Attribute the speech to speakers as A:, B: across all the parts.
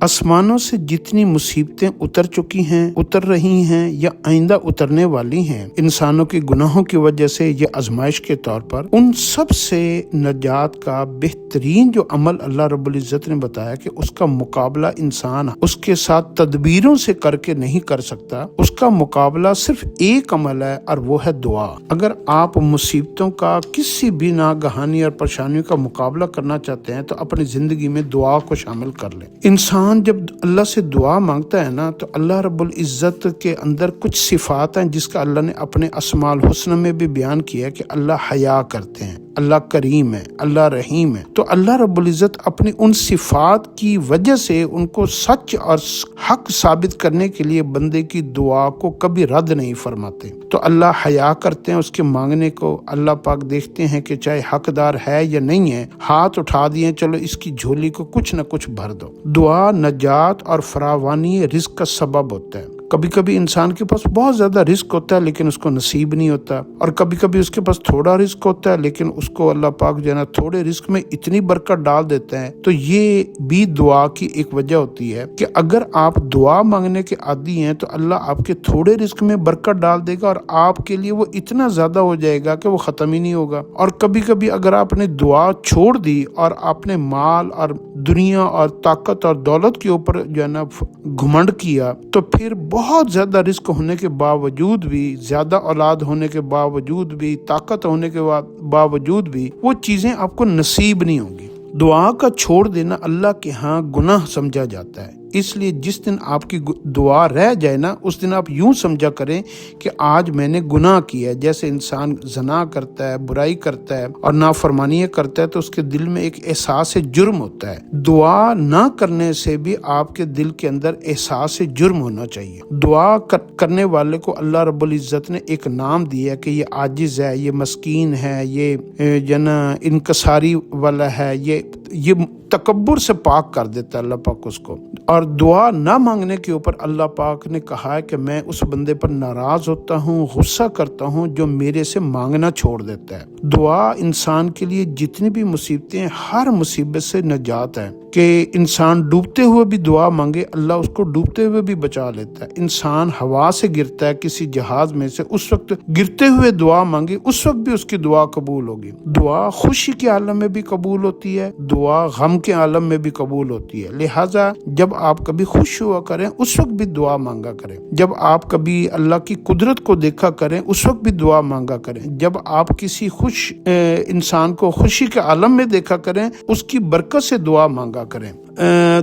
A: आसमानों से जितनी मुसीबतें उतर चुकी हैं, उतर रही हैं या आइंदा उतरने वाली हैं इंसानों के गुनाहों की वजह से ये आजमाइश के तौर पर, उन सब से नजात का बेहतरीन जो अमल अल्लाह रब्बुल इज्जत ने बताया कि उसका मुकाबला इंसान उसके साथ तदबीरों से करके नहीं कर सकता। उसका मुकाबला सिर्फ एक अमल है और वो है दुआ। अगर आप मुसीबतों का किसी भी नागहानी और परेशानियों का मुकाबला करना चाहते हैं तो अपनी जिंदगी में दुआ को शामिल कर लें। इंसान जब अल्लाह से दुआ मांगता है ना, तो अल्लाह रब्बुल इज्जत के अंदर कुछ सिफात हैं जिसका अल्लाह ने अपने अस्माउल हुस्न में भी बयान किया है कि अल्लाह हया करते हैं, अल्लाह करीम है, अल्लाह रहीम है। तो अल्लाह रब्बुल इज्जत अपनी उन सिफात की वजह से उनको सच और हक साबित करने के लिए बंदे की दुआ को कभी रद्द नहीं फरमाते। तो अल्लाह हया करते हैं उसके मांगने को। अल्लाह पाक देखते हैं कि चाहे हकदार है या नहीं है, हाथ उठा दिए, चलो इसकी झोली को कुछ न कुछ भर दो। दुआ नजात और फरावानी रिस्क का सबब होता है। कभी कभी इंसान के पास बहुत ज्यादा रिस्क होता है लेकिन उसको नसीब नहीं होता, और कभी कभी उसके पास थोड़ा रिस्क होता है लेकिन उसको अल्लाह पाक जो है ना थोड़े रिस्क में इतनी बरकत डाल देते हैं। तो ये भी दुआ की एक वजह होती है कि अगर आप दुआ मांगने के आदी हैं तो अल्लाह आपके थोड़े रिस्क में बरकत डाल देगा और आपके लिए वो इतना ज्यादा हो जाएगा कि वो खत्म ही नहीं होगा। और कभी कभी अगर आपने दुआ छोड़ दी और आपने माल और दुनिया और ताकत और दौलत के ऊपर जो है ना घुमंड किया, तो फिर बहुत ज्यादा रिस्क होने के बावजूद भी, ज्यादा औलाद होने के बावजूद भी, ताकत होने के बावजूद भी वो चीजें आपको नसीब नहीं होंगी। दुआ का छोड़ देना अल्लाह के यहाँ गुनाह समझा जाता है। इसलिए जिस दिन आपकी दुआ रह जाए ना, उस दिन आप यूं समझा करें कि आज मैंने गुनाह किया। जैसे इंसान ज़ना करता है, बुराई करता है और नाफरमानियाँ करता है तो उसके दिल में एक एहसास जुर्म होता है। दुआ ना करने से भी आपके दिल के अंदर एहसास जुर्म होना चाहिए। दुआ करने वाले को अल्लाह रब्बुल इज्जत ने एक नाम दिया कि ये आजिज है, ये मस्कीन है, ये जना इनकसारी वाला है, ये तकब्बुर से पाक कर देता है अल्लाह पाक उसको। और दुआ ना मांगने के ऊपर अल्लाह पाक ने कहा है कि मैं उस बंदे पर नाराज होता हूँ, गुस्सा करता हूँ जो मेरे से मांगना छोड़ देता है। दुआ इंसान के लिए जितनी भी मुसीबतें, हर मुसीबत से नजात है कि इंसान डूबते हुए भी दुआ मांगे, अल्लाह उसको डूबते हुए भी बचा लेता है। इंसान हवा से गिरता है किसी जहाज में से, उस वक्त गिरते हुए दुआ मांगे, उस वक्त भी उसकी दुआ कबूल होगी। दुआ खुशी के आलम में भी कबूल होती है, दुआ गम के आलम में भी कबूल होती है। लिहाजा जब आप कभी खुश हुआ करें उस वक्त भी दुआ मांगा करें। जब आप कभी अल्लाह की कुदरत को देखा करें उस वक्त भी दुआ मांगा करें। जब आप किसी खुश इंसान को खुशी के आलम में देखा करें, उसकी बरकत से दुआ मांगा करें।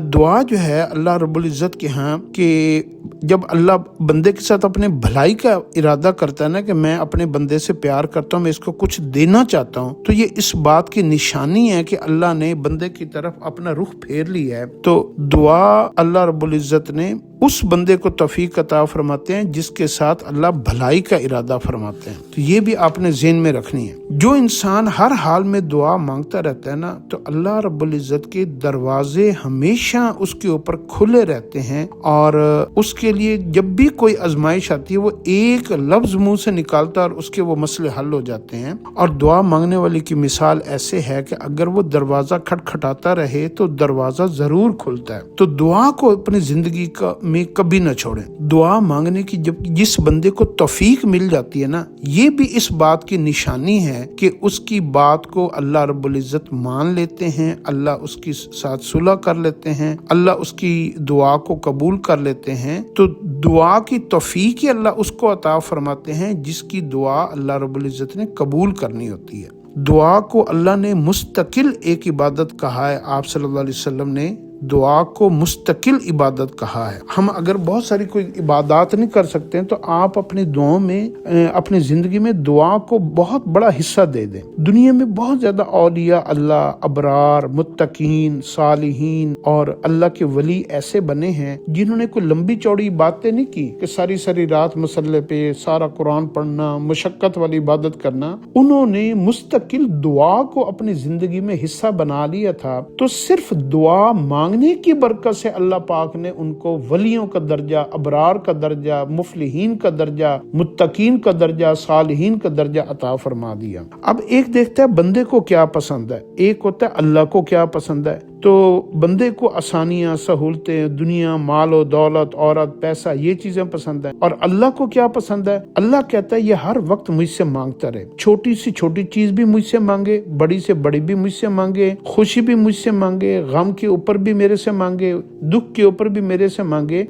A: दुआ जो है अल्लाह रब्बुल इज्जत के यहाँ कि जब अल्लाह बंदे के साथ अपने भलाई का इरादा करता है ना कि मैं अपने बंदे से प्यार करता हूँ, मैं इसको कुछ देना चाहता हूँ, तो ये इस बात की निशानी है कि अल्लाह ने बंदे की तरफ अपना रुख फेर लिया है। तो दुआ अल्लाह रब्बुल इज्जत ने उस बंदे को तौफीक अता फरमाते हैं जिसके साथ अल्लाह भलाई का इरादा फरमाते हैं। तो ये भी आपने ज़हन में रखनी है। जो इंसान हर हाल में दुआ मांगता रहता है ना, तो अल्लाह रब्बुल इज्जत के दरवाजे हमेशा उसके ऊपर खुले रहते हैं और उसके लिए जब भी कोई आजमाइश आती है वो एक लफ्ज मुंह से निकालता है और उसके वो मसले हल हो जाते हैं। और दुआ मांगने वाले की मिसाल ऐसे है कि अगर वो दरवाजा खटखटाता रहे तो दरवाजा जरूर खुलता है। तो दुआ को अपनी जिंदगी में कभी न छोड़ें। दुआ मांगने की जब जिस बंदे को तौफीक मिल जाती है ना, ये भी इस बात की निशानी है कि उसकी बात को अल्लाह रब्बुल इज्जत मान लेते हैं, अल्लाह उसके साथ सुलह कर लेते हैं, अल्लाह उसकी दुआ को कबूल कर लेते हैं। तो दुआ की तौफीक ही अल्लाह उसको अता फरमाते हैं जिसकी दुआ अल्लाह रब्बुल इज्जत ने कबूल करनी होती है। दुआ को अल्लाह ने मुस्तकिल एक इबादत कहा है। आप सल्लल्लाहु अलैहि वसल्लम ने दुआ को मुस्तकिल इबादत कहा है। हम अगर बहुत सारी कोई इबादत नहीं कर सकते हैं तो आप अपनी दुआओं में, अपनी जिंदगी में दुआ को बहुत बड़ा हिस्सा दे दें। दुनिया में बहुत ज्यादा औलिया अल्लाह, अबरार, मुत्तकीन, सालिहीन और अल्लाह के वली ऐसे बने हैं जिन्होंने कोई लंबी चौड़ी बातें नहीं की कि सारी सारी रात मसल्ले पे सारा कुरान पढ़ना, मुशक्कत वाली इबादत करना। उन्होंने मुस्तकिल दुआ को अपनी जिंदगी में हिस्सा बना लिया था। तो सिर्फ दुआ मांगने की बरकत से अल्लाह पाक ने उनको वलियों का दर्जा, अबरार का दर्जा, मुफलिहीन का दर्जा, मुत्तकीन का दर्जा, सालिहीन का दर्जा अता फरमा दिया। अब एक देखता है बंदे को क्या पसंद है, एक होता है अल्लाह को क्या पसंद है। تو بندے کو آسانیاں، سہولتیں، دنیا، مال و دولت، عورت، پیسہ، یہ چیزیں پسند ہیں. اور اللہ کو کیا پسند ہے؟ اللہ کہتا ہے یہ ہر وقت مجھ سے مانگتا رہے، چھوٹی سے چھوٹی چیز بھی مجھ سے مانگے، بڑی سے بڑی بھی مجھ سے مانگے، خوشی بھی مجھ سے مانگے، غم کے اوپر بھی میرے سے مانگے، دکھ کے اوپر بھی میرے سے مانگے.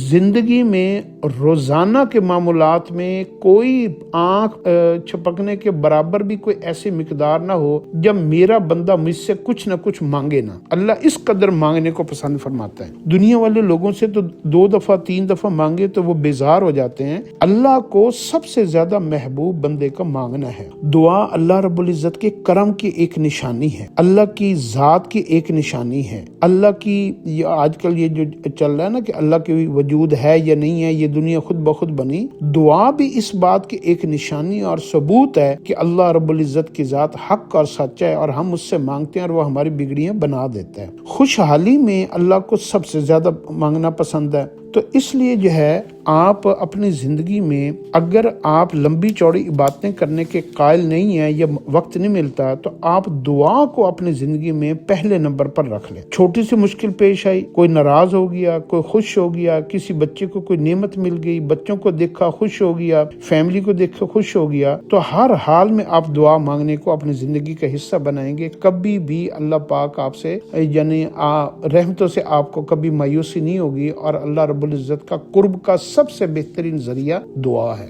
A: زندگی میں روزانہ کے معاملات میں کوئی آنکھ چھپکنے کے برابر بھی کوئی ایسی مقدار نہ ہو جب میرا بندہ مجھ سے کچھ نہ کچھ مانگے نہ. اللہ اس قدر مانگنے کو پسند فرماتا ہے. دنیا والے لوگوں سے تو 2 دفعہ 3 دفعہ مانگے تو وہ بیزار ہو جاتے ہیں. اللہ کو سب سے زیادہ محبوب بندے کا مانگنا ہے. دعا اللہ رب العزت کے کرم کی ایک نشانی ہے، اللہ کی ذات کی ایک نشانی ہے. اللہ کی آج کل یہ جو چل رہا ہے نا کہ اللہ کے وجود ہے یا نہیں ہے، یہ دنیا خود بخود بنی. دعا بھی اس بات کی ایک نشانی اور ثبوت ہے کہ اللہ رب العزت کی ذات حق اور سچ ہے، اور ہم اس سے مانگتے ہیں اور وہ ہماری بگڑیاں بنا دیتا ہے. خوشحالی میں اللہ کو سب سے زیادہ مانگنا پسند ہے. تو اس لیے جو ہے آپ اپنی زندگی میں اگر آپ لمبی چوڑی عبادتیں کرنے کے قائل نہیں ہیں یا وقت نہیں ملتا، تو آپ دعا کو اپنی زندگی میں پہلے نمبر پر رکھ لیں. چھوٹی سی مشکل پیش آئی، کوئی ناراض ہو گیا، کوئی خوش ہو گیا، کسی بچے کو کوئی نعمت مل گئی، بچوں کو دیکھا خوش ہو گیا، فیملی کو دیکھا خوش ہو گیا، تو ہر حال میں آپ دعا مانگنے کو اپنی زندگی کا حصہ بنائیں گے. کبھی بھی اللہ پاک آپ سے یعنی رحمتوں سے آپ کو کبھی مایوسی نہیں ہوگی، اور اللہ رب العزت کا قرب کا سب سے بہترین ذریعہ دعا ہے.